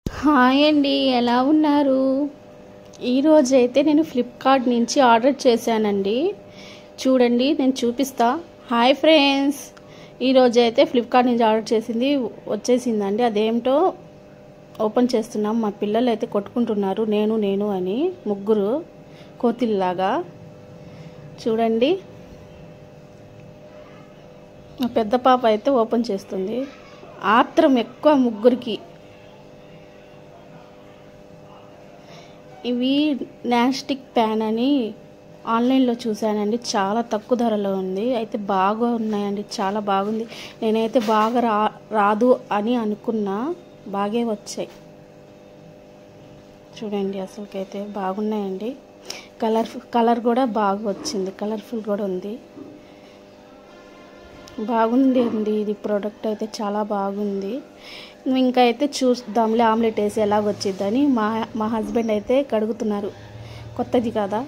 Hi అండి, ఎలా ఉన్నారు? ఈరోజైతే నేను ఫ్లిప్కార్ట్ నుంచి ఆర్డర్ చేశానండి. చూడండి, నేను చూపిస్తా. హాయ్ ఫ్రెండ్స్, ఈరోజైతే ఫ్లిప్కార్ట్ నుంచి ఆర్డర్ చేసింది వచ్చేసిందండి. అదేమిటో ఓపెన్ చేస్తున్నాం. మా పిల్లలు అయితే కొట్టుకుంటున్నారు, నేను అని, ముగ్గురు కోతిల్లాగా. చూడండి, మా పెద్ద పాప అయితే ఓపెన్ చేస్తుంది. ఆత్రం ఎక్కువ ముగ్గురికి. ఇవి నాన్స్టిక్ ప్యాన్ అని ఆన్లైన్లో చూశానండి. చాలా తక్కువ ధరలో ఉంది. అయితే బాగా ఉన్నాయండి, చాలా బాగుంది. నేనైతే బాగా రాదు అని అనుకున్నా, బాగే వచ్చాయి. చూడండి, అసలుకైతే బాగున్నాయండి. కలర్ కూడా బాగా వచ్చింది, కలర్ఫుల్ కూడా ఉంది. బాగుంది అండి, ఇది ప్రోడక్ట్ అయితే చాలా బాగుంది. ఇంకా అయితే చూద్దాంలే ఆమ్లెట్ వేసి ఎలాగొచ్చిద్దని మా హస్బెండ్ అయితే కడుగుతున్నారు. కొత్తది కదా.